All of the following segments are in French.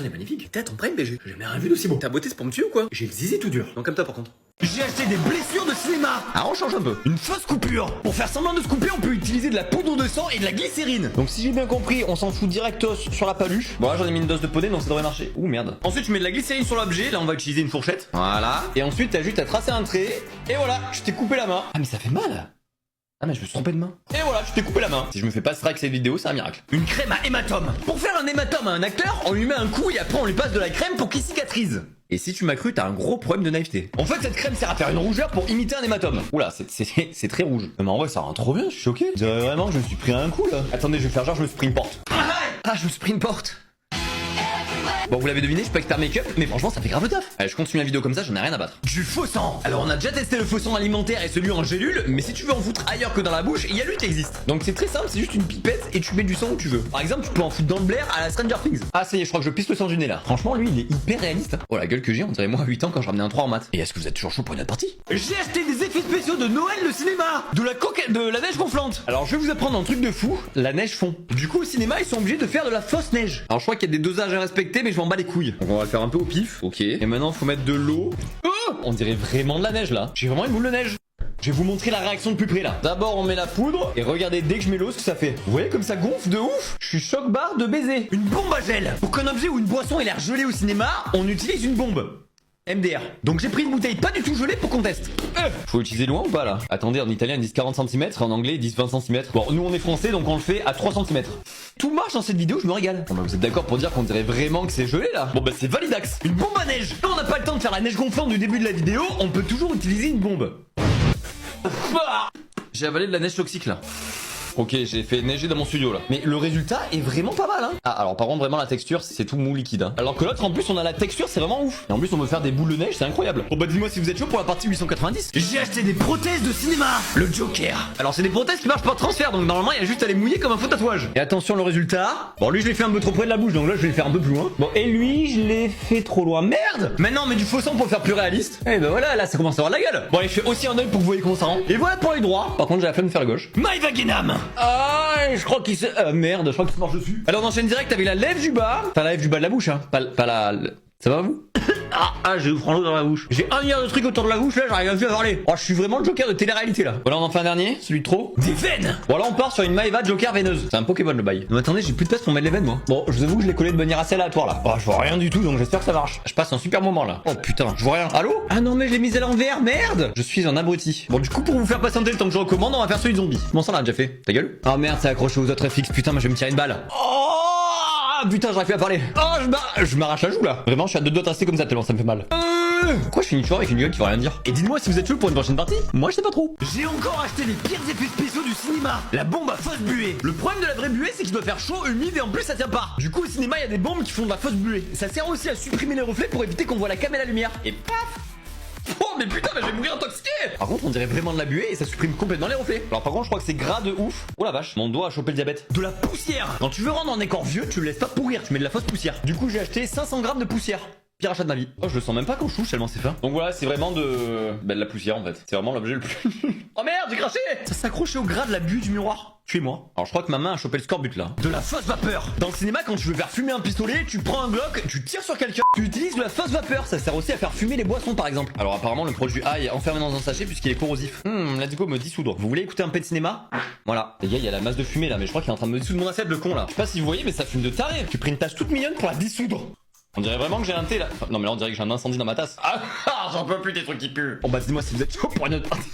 On est magnifique. Tête en prime BG. J'ai jamais rien vu d'aussi beau. Ta beauté c'est pour me tuer ou quoi? J'ai le zizi tout dur. Donc comme toi par contre. J'ai acheté des blessures de cinéma. Alors on change un peu. Une fausse coupure. Pour faire semblant de se couper, on peut utiliser de la poudre de sang et de la glycérine. Donc si j'ai bien compris, on s'en fout directos sur la paluche. Bon là j'en ai mis une dose de poney donc ça devrait marcher. Ouh merde. Ensuite tu mets de la glycérine sur l'objet. Là on va utiliser une fourchette. Voilà. Et ensuite t'as juste à tracer un trait. Et voilà, je t'ai coupé la main. Ah mais ça fait mal. Ah mais je me suis trompé de main. Et voilà, je t'ai coupé la main. Si je me fais pas strike cette vidéo, c'est un miracle. Une crème à hématome. Pour faire un hématome à un acteur, on lui met un coup et après on lui passe de la crème pour qu'il cicatrise. Et si tu m'as cru, t'as un gros problème de naïveté. En fait, cette crème sert à faire une rougeur pour imiter un hématome. Oula, c'est très rouge. Mais en vrai, ça rend trop bien, je suis choqué. Je dirais vraiment que je me suis pris un coup là. Attendez, je vais faire genre, je me sprint porte. Ah, je me sprint porte. Bon, vous l'avez deviné, je suis pas expert make-up, mais franchement, ça fait grave le taf. Allez, je continue la vidéo comme ça, j'en ai rien à battre. Du faux sang. Alors, on a déjà testé le faux sang alimentaire et celui en gélule, mais si tu veux en foutre ailleurs que dans la bouche, il y a lui qui existe. Donc, c'est très simple, c'est juste une pipette et tu mets du sang où tu veux. Par exemple, tu peux en foutre dans le blaire à la Stranger Things. Ah, ça y est, je crois que je pisse le sang du nez là. Franchement, lui, il est hyper réaliste. Oh, la gueule que j'ai, on dirait moi à 8 ans quand je ramenais un 3 en maths. Et est-ce que vous êtes toujours chaud pour une autre partie? J'ai acheté des effets spéciaux de Noël le cinéma. De la neige gonflante. Alors, je vais vous apprendre un truc de fou. La neige fond. Du coup, au cinéma, ils sont obligés de faire de la fausse neige. Alors, je crois qu'il y a des dosages à respecter, mais je m'en bats les couilles. Donc, on va le faire un peu au pif. Ok. Et maintenant, faut mettre de l'eau. Oh, on dirait vraiment de la neige là. J'ai vraiment une boule de neige. Je vais vous montrer la réaction de plus près là. D'abord on met la poudre et regardez dès que je mets l'eau ce que ça fait. Vous voyez comme ça gonfle de ouf. Je suis choc barre de baiser. Une bombe à gel. Pour qu'un objet ou une boisson ait l'air gelé au cinéma, on utilise une bombe. MDR. Donc j'ai pris une bouteille pas du tout gelée pour qu'on teste. Faut utiliser loin ou pas là? Attendez, en italien ils disent 40 cm, en anglais ils disent 20 cm. Bon, nous on est français donc on le fait à 3 cm. Tout marche dans cette vidéo, je me régale. Bon bah vous êtes d'accord pour dire qu'on dirait vraiment que c'est gelé là? Bon bah c'est validax. Une bombe à neige. Quand on n'a pas le temps de faire la neige gonflante du début de la vidéo, on peut toujours utiliser une bombe. J'ai avalé de la neige toxique là. Ok, j'ai fait neiger dans mon studio là. Mais le résultat est vraiment pas mal hein. Ah alors par contre vraiment la texture c'est tout mou liquide hein. Alors que l'autre en plus on a la texture c'est vraiment ouf. Et en plus on peut faire des boules de neige, c'est incroyable. Bon bah dis-moi si vous êtes chaud pour la partie 890. J'ai acheté des prothèses de cinéma. Le Joker. Alors c'est des prothèses qui marchent par transfert donc normalement il y a juste à les mouiller comme un faux tatouage. Et attention le résultat. Bon lui je l'ai fait un peu trop près de la bouche donc là je vais le faire un peu plus loin. Bon et lui je l'ai fait trop loin. Merde. Maintenant on met du faux sang pour le faire plus réaliste. Et ben voilà là ça commence à avoir de la gueule. Bon allez je fais aussi un œil pour que vous voyez comment ça rend. Et voilà pour les droits. Par contre j'ai la flemme de faire le gauche. Maïvagenam. Ah je crois qu'il se... merde, je crois qu'il se marche dessus. Alors on enchaîne direct avec la lèvre du bas. Enfin la lèvre du bas de la bouche hein. Pas la... Ça va vous? J'ai ouvert l'eau dans la bouche. J'ai un milliard de trucs autour de la bouche là, j'arrive plus à parler. Oh je suis vraiment le Joker de télé-réalité là. Voilà on en fait un dernier, celui de trop. Des veines. Voilà on part sur une Maeva Joker veineuse. C'est un Pokémon le bail. Non attendez j'ai plus de place pour mettre les veines moi. Bon je vous avoue que je l'ai collé de manière assez aléatoire là. Oh je vois rien du tout donc j'espère que ça marche. Je passe un super moment là. Oh putain je vois rien. Allô? Ah non mais je l'ai mise à l'envers, merde. Je suis un abruti. Bon du coup pour vous faire patienter le temps que je recommande on va faire celui de zombie. Comment ça on l'a déjà fait? Ta gueule? Ah merde c'est accroché aux autres FX. Putain moi je vais me tirer une balle. Oh putain j'arrive plus à parler. Oh je m'arrache la joue là. Vraiment je suis à deux doigts de rester comme ça tellement ça me fait mal. Pourquoi je finis toujours avec une gueule qui veut rien dire? Et dites-moi si vous êtes chaud pour une prochaine partie. Moi je sais pas trop. J'ai encore acheté les pires effets spéciaux du cinéma. La bombe à fausse buée. Le problème de la vraie buée c'est qu'il doit faire chaud, humide et en plus ça tient pas. Du coup au cinéma il y a des bombes qui font de la fausse buée. Ça sert aussi à supprimer les reflets pour éviter qu'on voit la cam et la lumière. Et paf. Oh mais putain mais je vais mourir intoxiqué. Par contre on dirait vraiment de la buée et ça supprime complètement les reflets. Alors par contre je crois que c'est gras de ouf. Oh la vache, mon doigt a chopé le diabète. De la poussière. Quand tu veux rendre un décor vieux tu le laisses pas pourrir, tu mets de la fausse poussière. Du coup j'ai acheté 500 grammes de poussière. Pire achat de ma vie. Oh je le sens même pas quand je touche tellement c'est fin. Donc voilà c'est vraiment de la poussière en fait. C'est vraiment l'objet le plus... Oh merde j'ai craché. Ça s'accrochait au gras de la buée du miroir. Tuez-moi. Alors je crois que ma main a chopé le scorbut là. De la fausse vapeur. Dans le cinéma quand tu veux faire fumer un pistolet, tu prends un Glock, tu tires sur quelqu'un. Tu utilises de la fausse vapeur. Ça sert aussi à faire fumer les boissons par exemple. Alors apparemment le produit A est enfermé dans un sachet puisqu'il est corrosif. Let's go me dissoudre. Vous voulez écouter un peu de cinéma? Voilà. Les gars il y a la masse de fumée là mais je crois qu'il est en train de me dissoudre mon assiette le con là. Je sais pas si vous voyez mais ça fume de taré. Tu pris une tasse toute mignonne pour la dissoudre. On dirait vraiment que j'ai un thé là. Enfin, non mais là on dirait que j'ai un incendie dans ma tasse. Ah j'en peux plus des trucs qui puent. Bon bah dis-moi si vous êtes chaud pour une autre partie.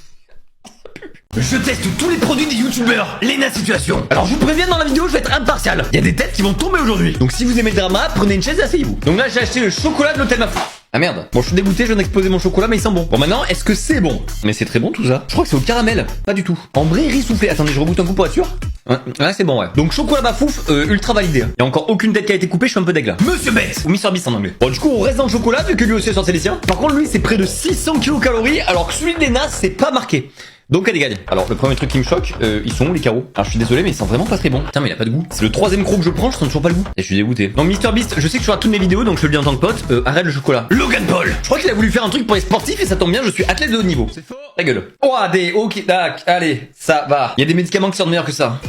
Je teste tous les produits des youtubeurs. Lena Situation. Alors je vous préviens dans la vidéo je vais être impartial. Il y a des têtes qui vont tomber aujourd'hui. Donc si vous aimez le drama, prenez une chaise et asseyez-vous. Donc là j'ai acheté le chocolat de l'hôtel Mafou. Ah merde. Bon je suis dégoûté, je viens d'exploser mon chocolat mais il sent bon. Bon maintenant est-ce que c'est bon? Mais c'est très bon tout ça. Je crois que c'est au caramel. Pas du tout. Ambré riz soufflé. Attendez je reboot un coup pour être sûr. Ouais c'est bon ouais. Donc chocolat Bafouf ultra validé. Il y a encore aucune tête qui a été coupée, je suis un peu deg là. Monsieur Bête ou Mr Beast en anglais. Bon du coup on reste dans le chocolat vu que lui aussi est sorti les siens. Par contre lui c'est près de 600 kcal alors que celui de Lena c'est pas marqué. Donc allez gagne. Alors le premier truc qui me choque, ils sont où les carreaux? Alors je suis désolé mais ils sont vraiment pas très bons. Putain mais il a pas de goût. C'est le troisième croc que je prends, je sens toujours pas le goût. Et je suis dégoûté. Non Mr Beast, je sais que tu regardes toutes mes vidéos donc je te le dis en tant que pote, arrête le chocolat. Logan Paul. Je crois qu'il a voulu faire un truc pour les sportifs et ça tombe bien, je suis athlète de haut niveau. C'est faux. La gueule. Oh ok, tac, allez, ça va. Il y a des médicaments qui sortent meilleurs que ça.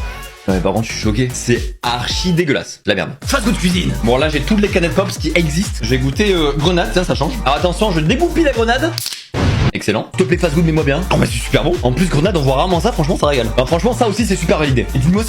Non mais par contre je suis choqué, c'est archi dégueulasse, la merde. Fast food cuisine. Bon là j'ai toutes les canettes pops qui existent. Je vais goûter grenade, ça change. Alors attention, je dégoupille la grenade. Excellent. S'il te plaît, fast food, mets-moi bien. Oh, mais c'est super bon. En plus, grenade, on voit rarement ça. Franchement, ça régale. Alors, franchement, ça aussi, c'est super validé. Et dis-moi si